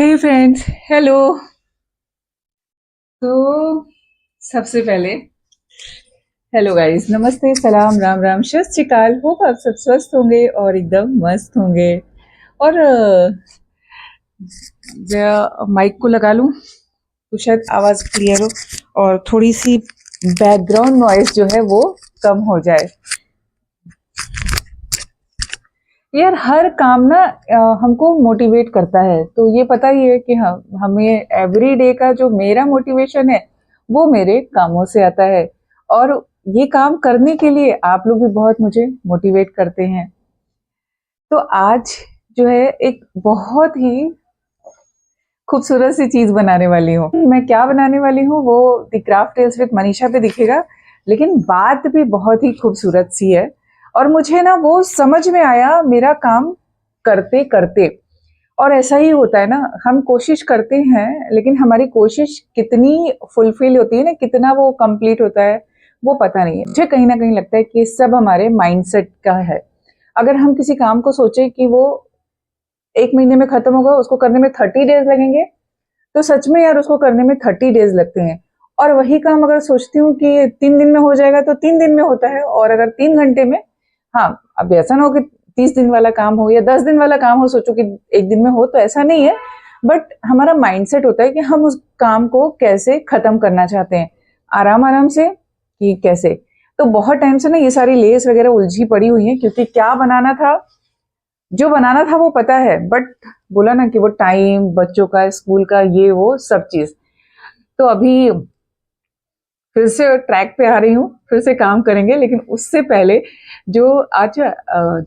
हे friends, hello. तो सबसे पहले हेलो गाइस, नमस्ते, सलाम, राम राम, सत श्री अकाल। होप आप सब स्वस्थ होंगे और एकदम मस्त होंगे। और माइक को लगा लूं तो शायद आवाज क्लियर हो और थोड़ी सी बैकग्राउंड नॉइस जो है वो कम हो जाए। यार, हर काम ना हमको मोटिवेट करता है, तो ये पता ही है कि हमें एवरी डे का जो मेरा मोटिवेशन है वो मेरे कामों से आता है। और ये काम करने के लिए आप लोग भी बहुत मुझे मोटिवेट करते हैं। तो आज जो है एक बहुत ही खूबसूरत सी चीज बनाने वाली हूँ। मैं क्या बनाने वाली हूँ वो the craft tales with Manisha पे दिखेगा, लेकिन बात भी बहुत ही खूबसूरत सी है। और मुझे ना वो समझ में आया मेरा काम करते करते। और ऐसा ही होता है ना, हम कोशिश करते हैं लेकिन हमारी कोशिश कितनी फुलफिल होती है ना, कितना वो कंप्लीट होता है वो पता नहीं है। मुझे कहीं ना कहीं लगता है कि सब हमारे माइंडसेट का है। अगर हम किसी काम को सोचे कि वो 1 महीने में खत्म होगा, उसको करने में 30 डेज लगेंगे, तो सच में यार उसको करने में 30 डेज लगते हैं। और वही काम अगर सोचती हूँ कि 3 दिन में हो जाएगा तो 3 दिन में होता है। और अगर 3 घंटे में, हाँ, अब ऐसा ना हो कि 30 दिन वाला काम हो या 10 दिन वाला काम हो, सोचो कि 1 दिन में हो, तो ऐसा नहीं है। बट हमारा माइंडसेट होता है कि हम उस काम को कैसे खत्म करना चाहते हैं, आराम आराम से कि कैसे। तो बहुत टाइम से ना ये सारी लेस वगैरह उलझी पड़ी हुई है, क्योंकि क्या बनाना था, जो बनाना था वो पता है, बट बोला ना कि वो टाइम, बच्चों का, स्कूल का, ये वो सब चीज। तो अभी फिर से ट्रैक पे आ रही हूँ, फिर से काम करेंगे। लेकिन उससे पहले जो आज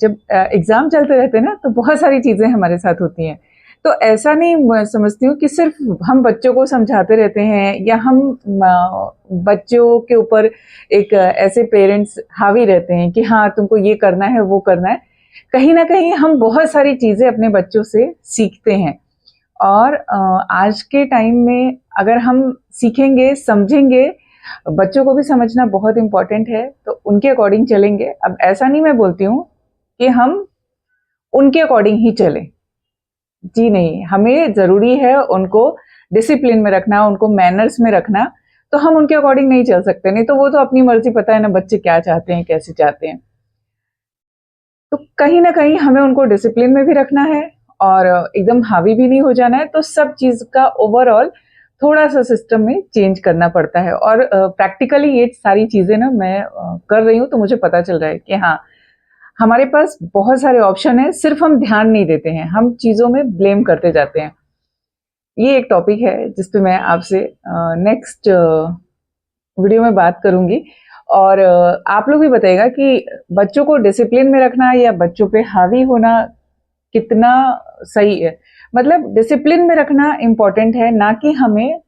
जब एग्जाम चलते रहते हैं ना, तो बहुत सारी चीजें हमारे साथ होती हैं। तो ऐसा नहीं मैं समझती हूँ कि सिर्फ हम बच्चों को समझाते रहते हैं या हम बच्चों के ऊपर एक ऐसे पेरेंट्स हावी रहते हैं कि हाँ तुमको ये करना है वो करना है। कहीं ना कहीं हम बहुत सारी चीजें अपने बच्चों से सीखते हैं। और आज के टाइम में अगर हम सीखेंगे, समझेंगे, बच्चों को भी समझना बहुत इंपॉर्टेंट है, तो उनके अकॉर्डिंग चलेंगे। अब ऐसा नहीं मैं बोलती हूँ कि हम उनके अकॉर्डिंग ही चलें, जी नहीं, हमें जरूरी है उनको डिसिप्लिन में रखना, उनको मैनर्स में रखना। तो हम उनके अकॉर्डिंग नहीं चल सकते, नहीं तो वो तो अपनी मर्जी, पता है ना बच्चे क्या चाहते हैं, कैसे चाहते हैं। तो कहीं ना कहीं हमें उनको डिसिप्लिन में भी रखना है और एकदम हावी भी नहीं हो जाना है। तो सब चीज का ओवरऑल थोड़ा सा सिस्टम में चेंज करना पड़ता है। और प्रैक्टिकली ये सारी चीजें ना मैं कर रही हूँ, तो मुझे पता चल रहा है कि हाँ, हमारे पास बहुत सारे ऑप्शन है, सिर्फ हम ध्यान नहीं देते हैं, हम चीजों में ब्लेम करते जाते हैं। ये एक टॉपिक है जिसपे मैं आपसे नेक्स्ट वीडियो में बात करूंगी। और आप लोग भी बताइएगा कि बच्चों को डिसिप्लिन में रखना या बच्चों पे हावी होना कितना सही है। मतलब डिसिप्लिन में रखना इम्पोर्टेंट है, ना कि हमें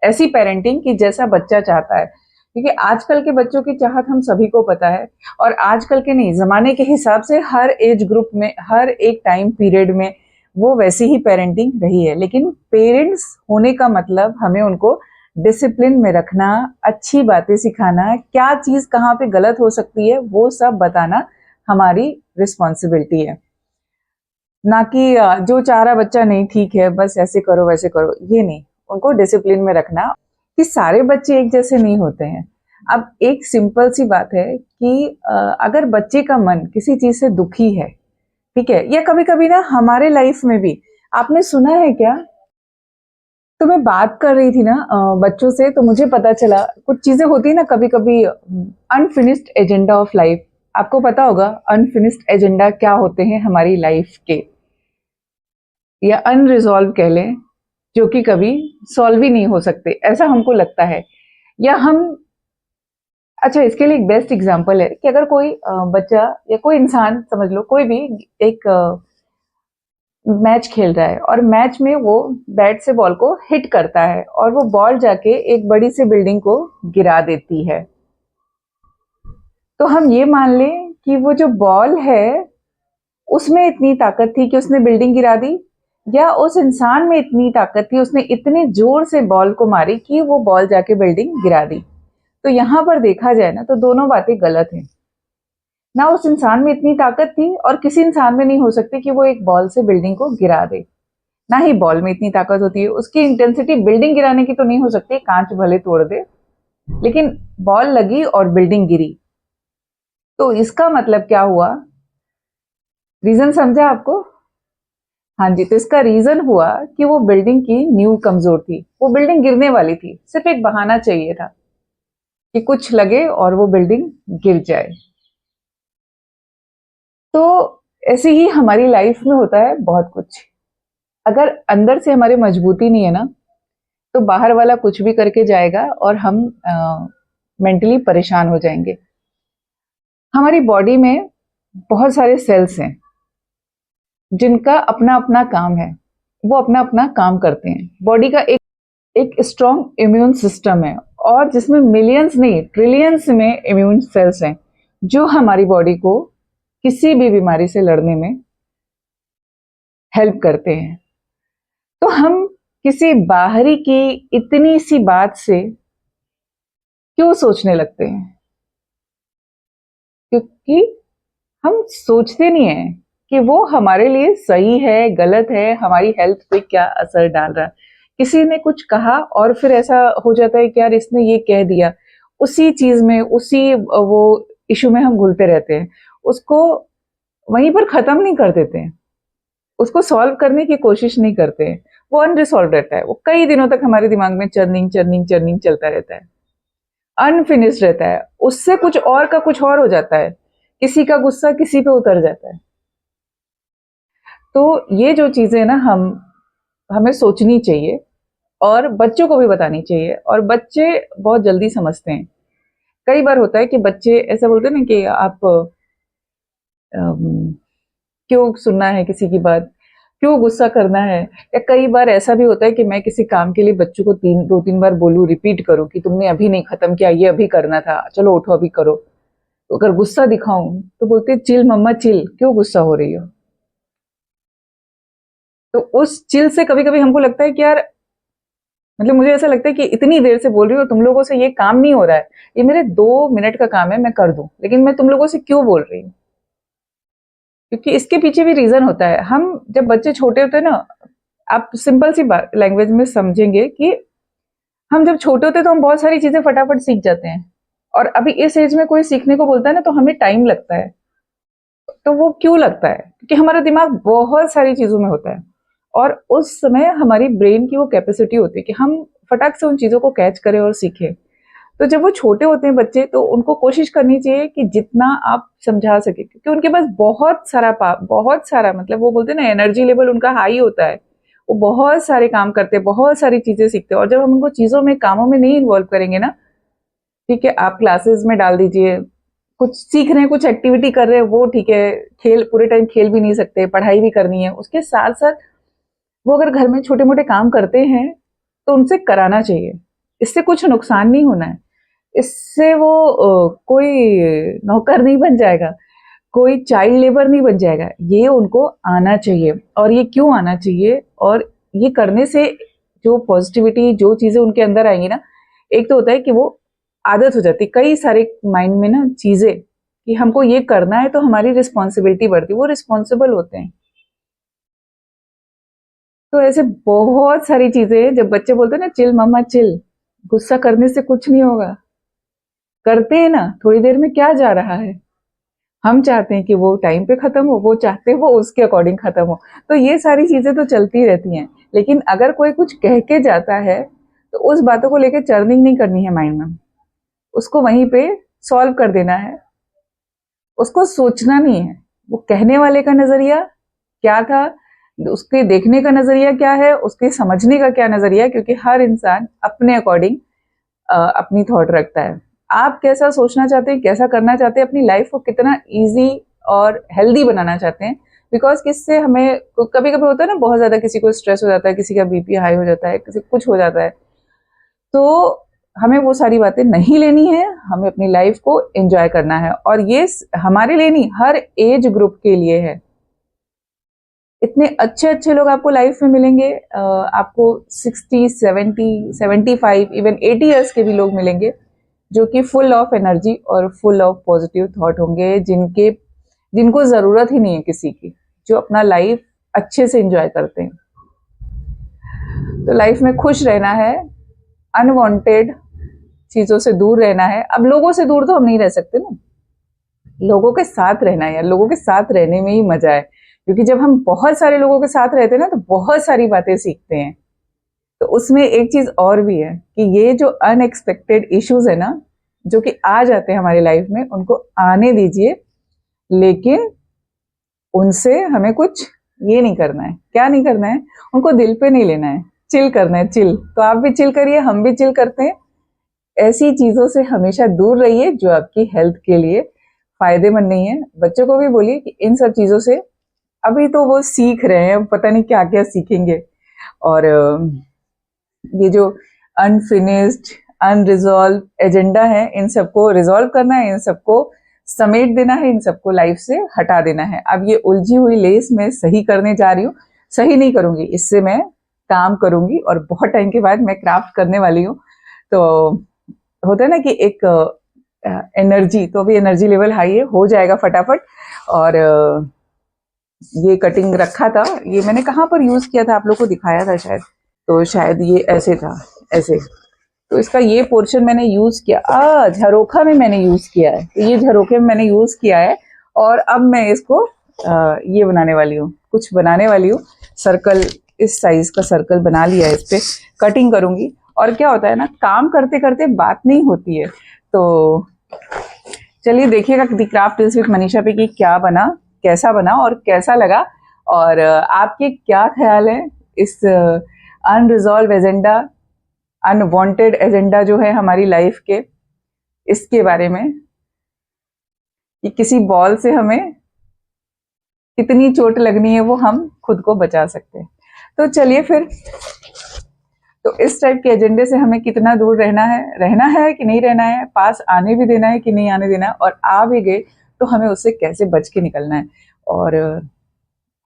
ऐसी पेरेंटिंग कि जैसा बच्चा चाहता है। क्योंकि आजकल के बच्चों की चाहत हम सभी को पता है। और आजकल के नहीं, जमाने के हिसाब से हर एज ग्रुप में, हर एक टाइम पीरियड में वो वैसी ही पेरेंटिंग रही है। लेकिन पेरेंट्स होने का मतलब हमें उनको डिसिप्लिन में रखना, अच्छी बातें सिखाना, क्या चीज कहाँ पे गलत हो सकती है वो सब बताना हमारी रिस्पॉन्सिबिलिटी है। ना कि जो चाह रहा बच्चा, नहीं ठीक है बस ऐसे करो वैसे करो, ये नहीं। उनको डिसिप्लिन में रखना कि सारे बच्चे एक जैसे नहीं होते हैं। अब एक सिंपल सी बात है कि अगर बच्चे का मन किसी चीज से दुखी है, ठीक है, या कभी कभी ना हमारे लाइफ में भी, आपने सुना है क्या, तो मैं बात कर रही थी ना बच्चों से, तो मुझे पता चला कुछ चीजें होती है ना कभी कभी, अनफिनिश्ड एजेंडा ऑफ लाइफ। आपको पता होगा अनफिनिश्ड एजेंडा क्या होते हैं हमारी लाइफ के, या अनरिजॉल्व कह लें, जो कि कभी सॉल्व ही नहीं हो सकते, ऐसा हमको लगता है। या हम, अच्छा, इसके लिए एक बेस्ट एग्जांपल है कि अगर कोई बच्चा या कोई इंसान, समझ लो कोई भी, एक मैच खेल रहा है और मैच में वो बैट से बॉल को हिट करता है और वो बॉल जाके एक बड़ी सी बिल्डिंग को गिरा देती है। तो हम ये मान लें कि वो जो बॉल है उसमें इतनी ताकत थी कि उसने बिल्डिंग गिरा दी, या उस इंसान में इतनी ताकत थी, उसने इतने जोर से बॉल को मारी कि वो बॉल जाके बिल्डिंग गिरा दी। तो यहां पर देखा जाए ना, तो दोनों बातें गलत हैं। ना उस इंसान में इतनी ताकत थी और किसी इंसान में नहीं हो सकती कि वो एक बॉल से बिल्डिंग को गिरा दे। ना ही बॉल में इतनी ताकत होती है। उसकी इंटेंसिटी बिल्डिंग गिराने की तो नहीं हो सकती, कांच भले तोड़ दे, लेकिन बॉल लगी और बिल्डिंग गिरी। तो इसका मतलब क्या हुआ, रीजन समझा आपको? हाँ जी, तो इसका रीजन हुआ कि वो बिल्डिंग की नींव कमजोर थी, वो बिल्डिंग गिरने वाली थी, सिर्फ एक बहाना चाहिए था कि कुछ लगे और वो बिल्डिंग गिर जाए। तो ऐसे ही हमारी लाइफ में होता है बहुत कुछ। अगर अंदर से हमारी मजबूती नहीं है ना, तो बाहर वाला कुछ भी करके जाएगा और हम मेंटली परेशान हो जाएंगे। हमारी बॉडी में बहुत सारे सेल्स हैं जिनका अपना अपना काम है, वो अपना अपना काम करते हैं। बॉडी का एक स्ट्रॉन्ग इम्यून सिस्टम है, और जिसमें मिलियंस नहीं ट्रिलियंस में इम्यून सेल्स हैं जो हमारी बॉडी को किसी भी बीमारी से लड़ने में हेल्प करते हैं। तो हम किसी बाहरी की इतनी सी बात से क्यों सोचने लगते हैं? क्योंकि हम सोचते नहीं है कि वो हमारे लिए सही है, गलत है, हमारी हेल्थ पे क्या असर डाल रहा है। किसी ने कुछ कहा और फिर ऐसा हो जाता है कि यार इसने ये कह दिया, उसी चीज में, उसी वो इशू में हम घुलते रहते हैं, उसको वहीं पर खत्म नहीं कर देते हैं, उसको सॉल्व करने की कोशिश नहीं करते हैं। वो अनरिसॉल्व रहता है, वो कई दिनों तक हमारे दिमाग में चर्निंग चर्निंग चर्निंग चलता रहता है, अनफिनिश्ड रहता है। उससे कुछ और का कुछ और हो जाता है, किसी का गुस्सा किसी पे उतर जाता है। तो ये जो चीजें ना हमें सोचनी चाहिए और बच्चों को भी बतानी चाहिए, और बच्चे बहुत जल्दी समझते हैं। कई बार होता है कि बच्चे ऐसा बोलते हैं ना कि आप क्यों सुनना है किसी की बात, क्यों गुस्सा करना है। या कई बार ऐसा भी होता है कि मैं किसी काम के लिए बच्चों को दो तीन बार बोलूं, रिपीट करूं कि तुमने अभी नहीं खत्म किया, ये अभी करना था, चलो उठो अभी करो। तो अगर गुस्सा दिखाऊं तो बोलते चिल मम्मा चिल, क्यों गुस्सा हो रही हो। तो उस चिल से कभी कभी हमको लगता है कि यार, मतलब मुझे ऐसा लगता है कि इतनी देर से बोल रही हूँ, तुम लोगों से ये काम नहीं हो रहा है, ये मेरे 2 मिनट का काम है, मैं कर दूं, लेकिन मैं तुम लोगों से क्यों बोल रही हूँ? क्योंकि इसके पीछे भी रीजन होता है। हम जब बच्चे छोटे होते हैं ना, आप सिंपल सी लैंग्वेज में समझेंगे कि हम जब छोटे होते हैं तो हम बहुत सारी चीजें फटाफट सीख जाते हैं, और अभी इस एज में कोई सीखने को बोलता है ना तो हमें टाइम लगता है। तो वो क्यों लगता है? क्योंकि हमारा दिमाग बहुत सारी चीजों में होता है, और उस समय हमारी ब्रेन की वो कैपेसिटी होती है कि हम फटाक से उन चीजों को कैच करें और सीखें। तो जब वो छोटे होते हैं बच्चे, तो उनको कोशिश करनी चाहिए कि जितना आप समझा सके, क्योंकि उनके पास बहुत सारा, मतलब वो बोलते हैं ना, एनर्जी लेवल उनका हाई होता है। वो बहुत सारे काम करते हैं, बहुत सारी चीजें सीखते हैं, और जब हम उनको चीजों में, कामों में नहीं इन्वॉल्व करेंगे ना, ठीक है, आप क्लासेस में डाल दीजिए, कुछ सीख रहे हैं, कुछ एक्टिविटी कर रहे हैं, वो ठीक है, खेल पूरे टाइम खेल भी नहीं सकते, पढ़ाई भी करनी है, उसके साथ साथ वो अगर घर में छोटे मोटे काम करते हैं तो उनसे कराना चाहिए। इससे कुछ नुकसान नहीं होना है, इससे वो कोई नौकर नहीं बन जाएगा, कोई चाइल्ड लेबर नहीं बन जाएगा। ये उनको आना चाहिए। और ये क्यों आना चाहिए? और ये करने से जो पॉजिटिविटी, जो चीजें उनके अंदर आएंगी ना, एक तो होता है कि वो आदत हो जाती, कई सारे माइंड में ना चीजें कि हमको ये करना है, तो हमारी रिस्पॉन्सिबिलिटी बढ़ती, वो रिस्पॉन्सिबल होते हैं। तो ऐसे बहुत सारी चीजें, जब बच्चे बोलते हैं ना चिल मम्मा चिल, गुस्सा करने से कुछ नहीं होगा, करते हैं ना, थोड़ी देर में क्या जा रहा है। हम चाहते हैं कि वो टाइम पे खत्म हो, वो चाहते हैं वो उसके अकॉर्डिंग खत्म हो। तो ये सारी चीजें तो चलती रहती हैं, लेकिन अगर कोई कुछ कह के जाता है तो उस बातों को लेकर चर्निंग नहीं करनी है माइंड में, उसको वहीं पे सॉल्व कर देना है। उसको सोचना नहीं है वो कहने वाले का नजरिया क्या था, उसके देखने का नजरिया क्या है, उसके समझने का क्या नजरिया है, क्योंकि हर इंसान अपने अकॉर्डिंग अपनी थॉट रखता है। आप कैसा सोचना चाहते हैं, कैसा करना चाहते हैं, अपनी लाइफ को कितना इजी और हेल्दी बनाना चाहते हैं। बिकॉज किससे हमें कभी कभी होता है ना, बहुत ज्यादा किसी को स्ट्रेस हो जाता है, किसी का बीपी हाई हो जाता है, किसी कुछ हो जाता है, तो हमें वो सारी बातें नहीं लेनी है, हमें अपनी लाइफ को एंजॉय करना है। और ये हमारे लिए नहीं, हर एज ग्रुप के लिए है। इतने अच्छे अच्छे लोग आपको लाइफ में मिलेंगे, आपको 60, 70, 75, इवन 80 ईयर्स के भी लोग मिलेंगे, जो कि फुल ऑफ एनर्जी और फुल ऑफ पॉजिटिव थॉट होंगे, जिनको जरूरत ही नहीं है किसी की, जो अपना लाइफ अच्छे से एंजॉय करते हैं। तो लाइफ में खुश रहना है, अनवांटेड चीजों से दूर रहना है। अब लोगों से दूर तो हम नहीं रह सकते ना, लोगों के साथ रहना है यार, लोगों के साथ रहने में ही मजा है, क्योंकि जब हम बहुत सारे लोगों के साथ रहते हैं ना तो बहुत सारी बातें सीखते हैं। तो उसमें एक चीज और भी है कि ये जो अनएक्सपेक्टेड इश्यूज है ना, जो कि आ जाते हैं हमारी लाइफ में, उनको आने दीजिए, लेकिन उनसे हमें कुछ ये नहीं करना है। क्या नहीं करना है? उनको दिल पे नहीं लेना है, चिल करना है, चिल। तो आप भी चिल करिए, हम भी चिल करते हैं। ऐसी चीजों से हमेशा दूर रहिए जो आपकी हेल्थ के लिए फायदेमंद नहीं है। बच्चों को भी बोलिए कि इन सब चीजों से, अभी तो वो सीख रहे हैं, पता नहीं क्या क्या सीखेंगे। और ये जो अनफिनिश्ड, अनरिजॉल्व एजेंडा है, इन सबको रिजॉल्व करना है, इन सबको समेट देना है, इन सबको लाइफ से हटा देना है। अब ये उलझी हुई लेस मैं सही करने जा रही हूँ, सही नहीं करूंगी, इससे मैं काम करूंगी और बहुत टाइम के बाद मैं क्राफ्ट करने वाली हूँ। तो होता है ना कि एक एनर्जी, तो अभी एनर्जी लेवल हाई है, हो जाएगा फटाफट। और ये कटिंग रखा था, ये मैंने कहाँ पर यूज किया था, आप लोग को दिखाया था शायद, तो शायद ये ऐसे था, ऐसे। तो इसका ये पोर्शन मैंने यूज किया, झरोखा में मैंने यूज किया है, तो ये झरोखे में मैंने यूज किया है। और अब मैं इसको ये बनाने वाली हूँ, कुछ बनाने वाली हूँ। सर्कल, इस साइज का सर्कल बना लिया है, इस पे कटिंग करूंगी। और क्या होता है ना, काम करते करते बात नहीं होती है। तो चलिए देखिएगा दी क्राफ्ट टिप्स विद मनीषा पे कि क्या बना, कैसा बना और कैसा लगा। और आपके क्या ख्याल है इस अनरिजॉल्व एजेंडा, अनवांटेड एजेंडा जो है हमारी लाइफ के, इसके बारे में, कि किसी बॉल से हमें कितनी चोट लगनी है वो हम खुद को बचा सकते हैं। तो चलिए फिर, तो इस टाइप के एजेंडे से हमें कितना दूर रहना है कि नहीं रहना है, पास आने भी देना है कि नहीं आने देना है, और आ भी गए तो हमें उससे कैसे बच के निकलना है। और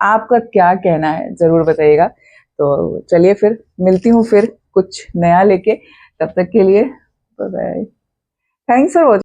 आपका क्या कहना है जरूर बताइएगा। तो चलिए फिर मिलती हूँ फिर कुछ नया लेके, तब तक के लिए bye bye, thanks for watching.